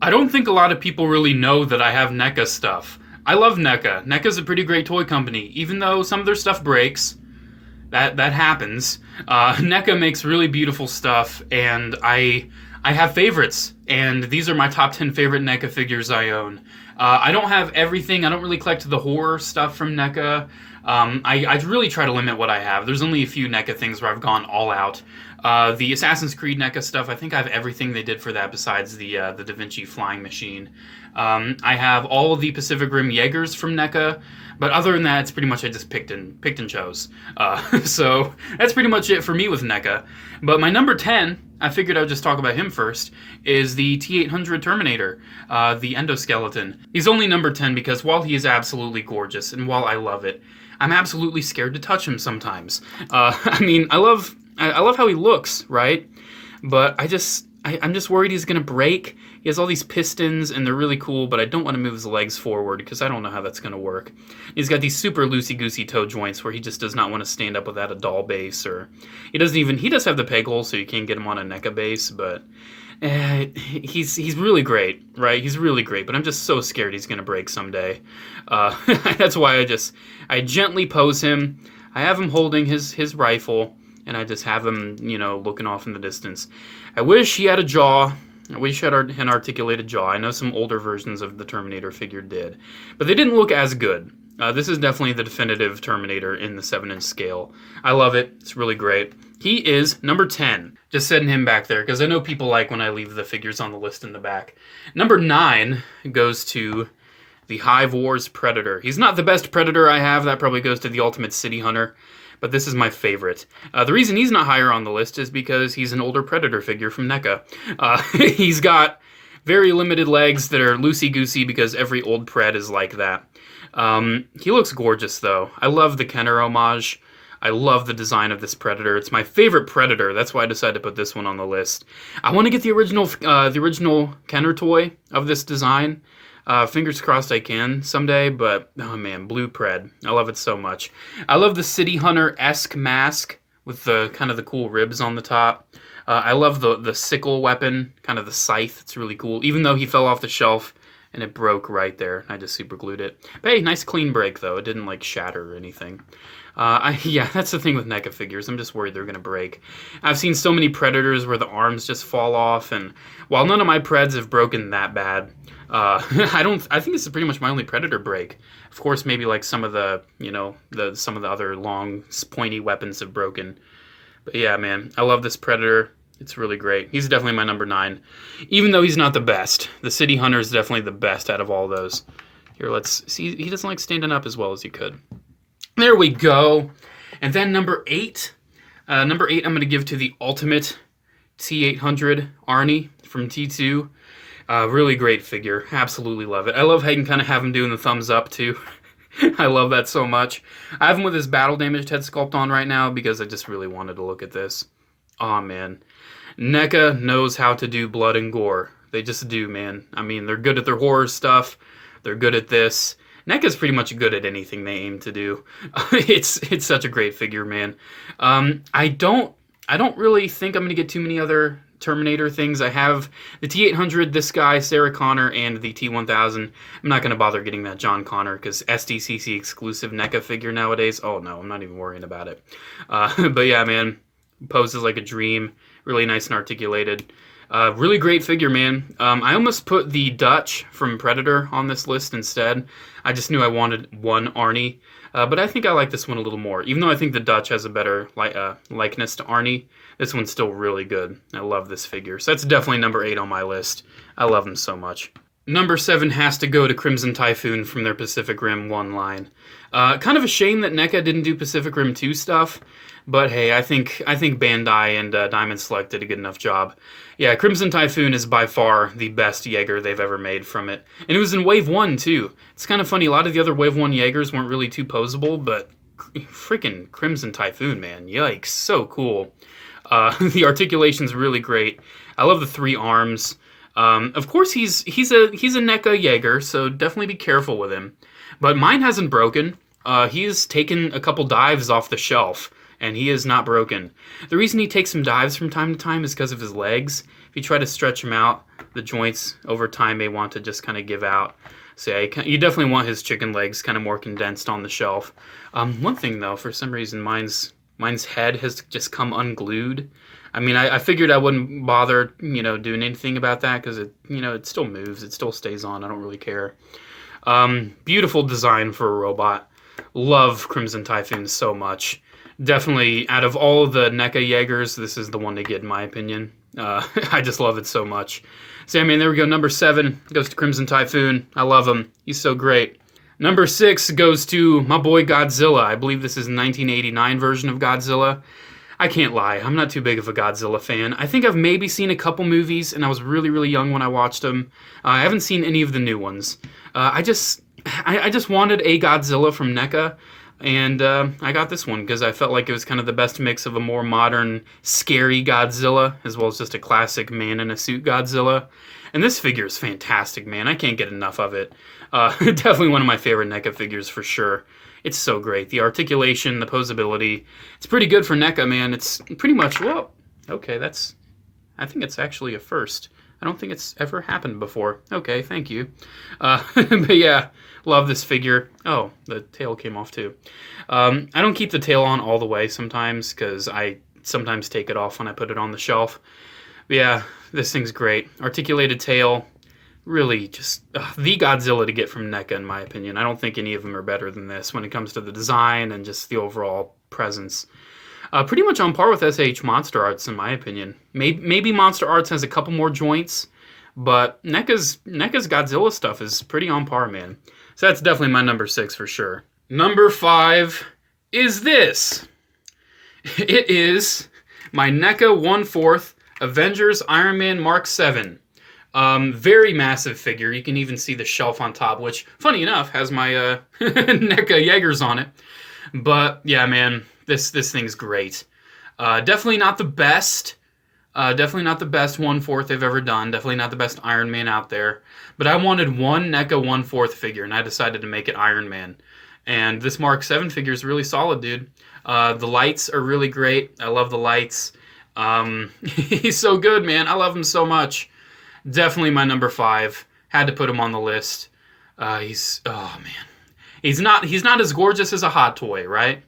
I don't think a lot of people really know that I have NECA stuff. I love NECA. NECA's a pretty great toy company, even though some of their stuff breaks. That happens. NECA makes really beautiful stuff, and I have favorites, and these are my top 10 favorite NECA figures I own. I don't have everything. I don't really collect the horror stuff from NECA. I really try to limit what I have. There's only a few NECA things where I've gone all out. The Assassin's Creed NECA stuff, I think I have everything they did for that besides the Da Vinci flying machine. I have all of the Pacific Rim Jaegers from NECA, but other than that, it's pretty much I just picked and chose. So that's pretty much it for me with NECA. But my number 10, I figured I would just talk about him first, is the T800 Terminator, the Endoskeleton. He's only number 10 because while he is absolutely gorgeous, and while I love it, I'm absolutely scared to touch him sometimes. I mean, I love how he looks, right? But I'm just worried he's gonna break. He has all these pistons, and they're really cool, but I don't want to move his legs forward because I don't know how that's gonna work. He's got these super loosey-goosey toe joints where he just does not want to stand up without a doll base, or he does have the peg hole, so you can't get him on a NECA base, but he's really great, right? He's really great, but I'm just so scared he's gonna break someday. That's why I gently pose him. I have him holding his rifle, and I just have him, looking off in the distance. I wish he had a jaw. I wish he had an articulated jaw. I know some older versions of the Terminator figure did, but they didn't look as good. This is definitely the definitive Terminator in the 7-inch scale. I love it. It's really great. He is number 10. Just setting him back there, because I know people like when I leave the figures on the list in the back. Number 9 goes to the Hive Wars Predator. He's not the best Predator I have. That probably goes to the Ultimate City Hunter. But this is my favorite. The reason he's not higher on the list is because he's an older Predator figure from NECA. He's got very limited legs that are loosey-goosey because every old Pred is like that. He looks gorgeous, though. I love the Kenner homage. I love the design of this Predator. It's my favorite Predator. That's why I decided to put this one on the list. I want to get the original Kenner toy of this design. Fingers crossed I can someday, but oh man, blue Pred. I love it so much. I love the City Hunter-esque mask with the kind of the cool ribs on the top. I love the sickle weapon, kind of the scythe. It's really cool, even though he fell off the shelf and it broke right there. I just super glued it. But hey, nice clean break though. It didn't like shatter or anything. Yeah, that's the thing with NECA figures. I'm just worried they're gonna break. I've seen so many Predators where the arms just fall off, and while none of my Preds have broken that bad, I think this is pretty much my only Predator break. Of course, maybe like some of the, some of the other long, pointy weapons have broken. But yeah, man, I love this Predator. It's really great. He's definitely my number 9. Even though he's not the best. The City Hunter is definitely the best out of all those. Here, let's see. He doesn't like standing up as well as he could. There we go. And then number 8. Number 8 I'm going to give to the Ultimate T800 Arnie from T2. Really great figure. Absolutely love it. I love how you can kind of have him doing the thumbs up, too. I love that so much. I have him with his battle damaged head sculpt on right now because I just really wanted to look at this. Aw, man. NECA knows how to do blood and gore. They just do, man. I mean, they're good at their horror stuff. They're good at this. NECA's pretty much good at anything they aim to do. It's such a great figure, man. I don't really think I'm going to get too many other Terminator things. I have the T800, this guy, Sarah Connor, and the T1000. I'm not going to bother getting that John Connor because SDCC exclusive NECA figure nowadays. Oh no, I'm not even worrying about it. But yeah, man, poses like a dream. Really nice and articulated. Really great figure, man. I almost put the Dutch from Predator on this list instead. I just knew I wanted one Arnie. But I think I like this one a little more. Even though I think the Dutch has a better likeness to Arnie, this one's still really good. I love this figure. So that's definitely number 8 on my list. I love him so much. Number 7 has to go to Crimson Typhoon from their Pacific Rim 1 line. Kind of a shame that NECA didn't do Pacific Rim 2 stuff, but hey, I think Bandai and Diamond Select did a good enough job. Yeah, Crimson Typhoon is by far the best Jaeger they've ever made from it. And it was in Wave 1 too. It's kind of funny, a lot of the other Wave 1 Jaegers weren't really too posable, but freaking Crimson Typhoon, man, yikes, so cool. The articulation's really great. I love the 3 arms. Of course, he's a NECA Jaeger, so definitely be careful with him. But mine hasn't broken. He's taken a couple dives off the shelf, and he is not broken. The reason he takes some dives from time to time is because of his legs. If you try to stretch him out, the joints over time may want to just kind of give out. So yeah, you definitely want his chicken legs kind of more condensed on the shelf. One thing though, for some reason, mine's head has just come unglued. I mean, I figured I wouldn't bother, doing anything about that because it still moves, it still stays on. I don't really care. Beautiful design for a robot. Love Crimson Typhoon so much. Definitely, out of all of the NECA Jaegers, this is the one to get in my opinion. I just love it so much. So, I mean, there we go. Number 7 goes to Crimson Typhoon. I love him. He's so great. Number 6 goes to my boy Godzilla. I believe this is a 1989 version of Godzilla. I can't lie. I'm not too big of a Godzilla fan. I think I've maybe seen a couple movies, and I was really, really young when I watched them. I haven't seen any of the new ones. I just wanted a Godzilla from NECA, and I got this one because I felt like it was kind of the best mix of a more modern, scary Godzilla, as well as just a classic man-in-a-suit Godzilla. And this figure is fantastic, man. I can't get enough of it. Definitely one of my favorite NECA figures for sure. It's so great. The articulation, the posability. It's pretty good for NECA, man. It's pretty much, well, okay, I think it's actually a first. I don't think it's ever happened before. Okay, thank you. But yeah, love this figure. Oh, the tail came off too. I don't keep the tail on all the way sometimes because I sometimes take it off when I put it on the shelf. But yeah, this thing's great. Articulated tail. Really just the Godzilla to get from NECA, in my opinion. I don't think any of them are better than this when it comes to the design and just the overall presence. Pretty much on par with SH Monster Arts, in my opinion. Maybe Monster Arts has a couple more joints, but NECA's Godzilla stuff is pretty on par, man. So that's definitely my number 6 for sure. Number 5 is this. It is my NECA 1/4 Avengers Iron Man Mark 7. Very massive figure. You can even see the shelf on top, which, funny enough, has my NECA Jaegers on it. But yeah, man, this thing's great. Definitely not the best. Definitely not the best 1/4 they've ever done. Definitely not the best Iron Man out there. But I wanted one NECA 1/4 figure, and I decided to make it Iron Man. And this Mark 7 figure is really solid, dude. The lights are really great. I love the lights. He's so good, man. I love him so much. Definitely my number 5. Had to put him on the list. Oh man. He's not as gorgeous as a Hot Toy, right?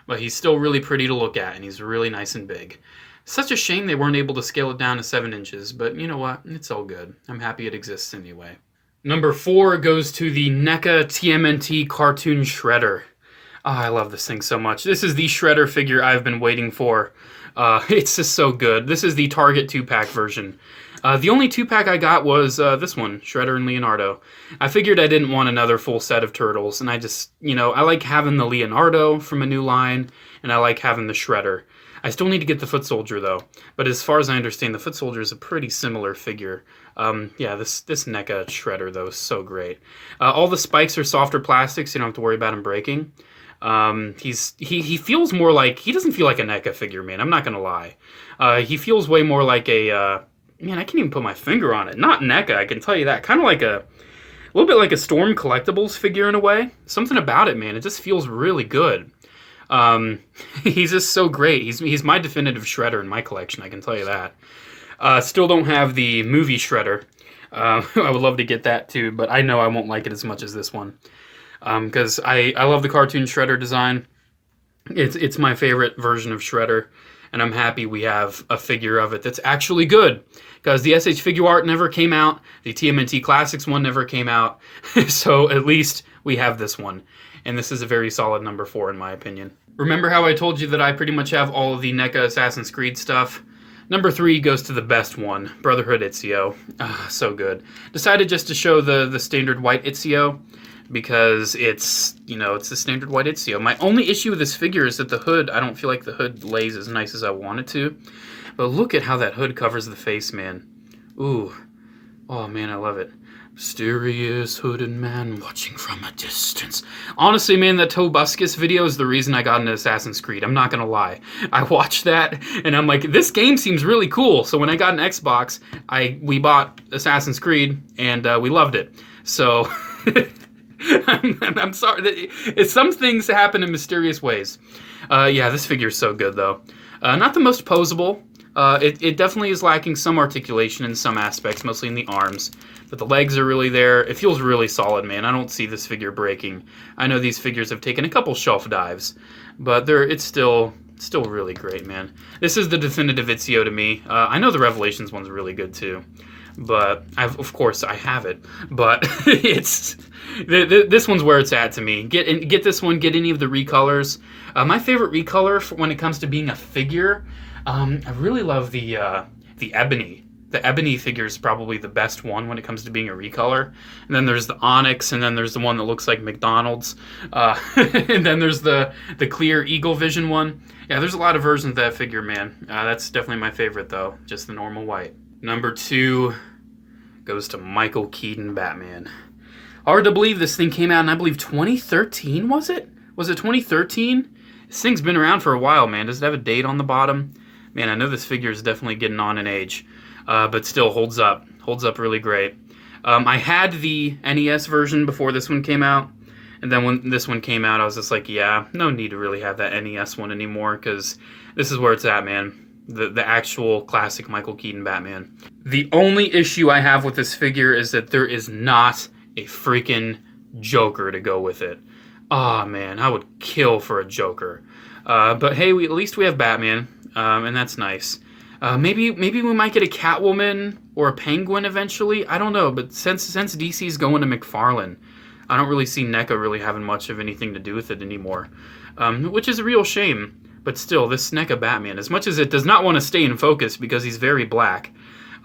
But he's still really pretty to look at, and he's really nice and big. Such a shame they weren't able to scale it down to 7 inches, but you know what? It's all good. I'm happy it exists anyway. Number 4 goes to the NECA Tmnt Cartoon Shredder. Oh, I love this thing so much. This is the Shredder figure I've been waiting for. It's just so good. This is the Target 2-pack version. The only 2-pack I got was this one, Shredder and Leonardo. I figured I didn't want another full set of turtles, and I just, I like having the Leonardo from a new line, and I like having the Shredder. I still need to get the Foot Soldier, though. But as far as I understand, the Foot Soldier is a pretty similar figure. Yeah, this NECA Shredder, though, is so great. All the spikes are softer plastics, so you don't have to worry about him breaking. He feels more like, he doesn't feel like a NECA figure, man. I'm not gonna lie. He feels way more like a, man, I can't even put my finger on it. Not NECA, I can tell you that. Kind of like a little bit like a Storm Collectibles figure in a way. Something about it, man. It just feels really good. He's just so great. He's my definitive Shredder in my collection, I can tell you that. Still don't have the movie Shredder. I would love to get that too, but I know I won't like it as much as this one. Because I love the cartoon Shredder design. It's my favorite version of Shredder, and I'm happy we have a figure of it that's actually good. Because the SH Figure Art never came out, the TMNT Classics one never came out, so at least we have this one. And this is a very solid number 4 in my opinion. Remember how I told you that I pretty much have all of the NECA Assassin's Creed stuff? Number 3 goes to the best one, Brotherhood Ezio. So good. Decided just to show the standard white Ezio, because it's the standard white Ezio. My only issue with this figure is that the hood, I don't feel like the hood lays as nice as I want it to. But look at how that hood covers the face, man. Ooh. Oh, man, I love it. Mysterious hooded man watching from a distance. Honestly, man, that Tobuscus video is the reason I got into Assassin's Creed. I'm not gonna lie. I watched that, and I'm like, this game seems really cool. So when I got an Xbox, we bought Assassin's Creed, and we loved it. So... I'm sorry. Some things happen in mysterious ways. Yeah, this figure's so good, though. Not the most posable. It definitely is lacking some articulation in some aspects, mostly in the arms. But the legs are really there. It feels really solid, man. I don't see this figure breaking. I know these figures have taken a couple shelf dives, but it's still really great, man. This is the definitive Ezio to me. I know the Revelations one's really good too, but of course I have it. But this one's where it's at to me. Get this one. Get any of the recolors. My favorite recolor when it comes to being a figure, I really love the ebony. The ebony figure is probably the best one when it comes to being a recolor. And then there's the onyx, and then there's the one that looks like McDonald's. And then there's the clear Eagle Vision one. Yeah, there's a lot of versions of that figure, man. That's definitely my favorite, though. Just the normal white. Number 2 goes to Michael Keaton Batman. Hard to believe this thing came out in, I believe, 2013, was it? Was it 2013? This thing's been around for a while, man. Does it have a date on the bottom? Man, I know this figure is definitely getting on in age. But still holds up really great. I had the NES version before this one came out, and then when this one came out, I was just like, yeah, no need to really have that NES one anymore, because this is where it's at, man. The actual classic Michael Keaton Batman. The only issue I have with this figure is that there is not a freaking Joker to go with it. Ah, man, I would kill for a Joker. But hey, at least we have Batman, and that's nice. Maybe we might get a Catwoman or a Penguin eventually. I don't know, but since DC's going to McFarlane, I don't really see NECA really having much of anything to do with it anymore, which is a real shame. But still, this NECA Batman, as much as it does not want to stay in focus because he's very black,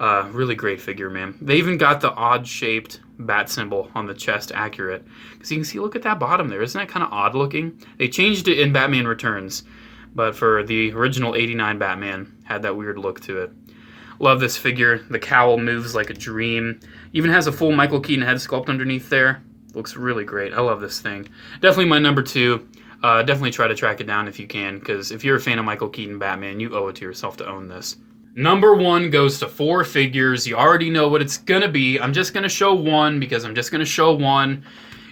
really great figure, man. They even got the odd-shaped bat symbol on the chest accurate. Because you can see, look at that bottom there. Isn't that kind of odd looking? They changed it in Batman Returns. But for the original 89 Batman, had that weird look to it. Love this figure. The cowl moves like a dream. Even has a full Michael Keaton head sculpt underneath there. Looks really great. I love this thing. Definitely my number 2. Definitely try to track it down if you can, because if you're a fan of Michael Keaton Batman, you owe it to yourself to own this. Number 1 goes to 4 figures. You already know what it's going to be. I'm just going to show one because I'm just going to show one.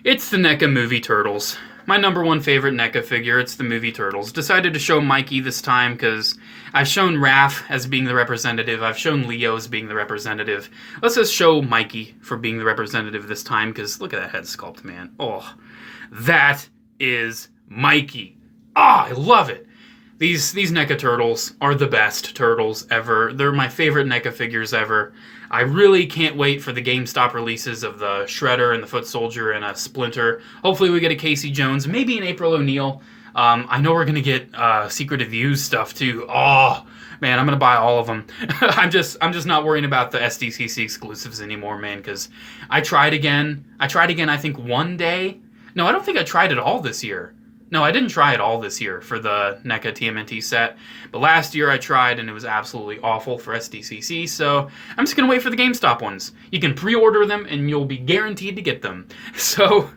It's the NECA Movie Turtles. My number 1 favorite NECA figure, it's the Movie Turtles. Decided to show Mikey this time because I've shown Raph as being the representative. I've shown Leo as being the representative. Let's just show Mikey for being the representative this time because look at that head sculpt, man. Oh, that is Mikey. Ah, I love it. These NECA Turtles are the best turtles ever. They're my favorite NECA figures ever. I really can't wait for the GameStop releases of the Shredder and the Foot Soldier and a Splinter. Hopefully we get a Casey Jones, maybe an April O'Neil. I know we're going to get Secret of Use stuff too. Oh, man, I'm going to buy all of them. I'm just not worrying about the SDCC exclusives anymore, man, because I tried again, I think one day. No, I don't think I tried it all this year. No, I didn't try it all this year for the NECA TMNT set, but last year I tried and it was absolutely awful for SDCC, so I'm just going to wait for the GameStop ones. You can pre-order them and you'll be guaranteed to get them. So,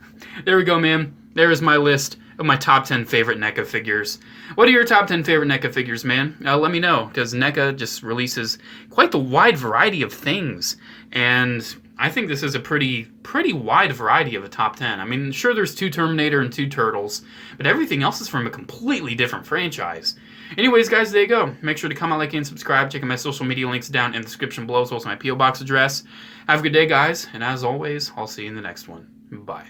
there we go, man. There is my list of my top 10 favorite NECA figures. What are your top 10 favorite NECA figures, man? Let me know, because NECA just releases quite the wide variety of things, and I think this is a pretty wide variety of a top 10. I mean, sure, there's 2 Terminator and 2 Turtles, but everything else is from a completely different franchise. Anyways, guys, there you go. Make sure to comment, like, and subscribe. Check out my social media links down in the description below, as well as my P.O. Box address. Have a good day, guys, and as always, I'll see you in the next one. Bye.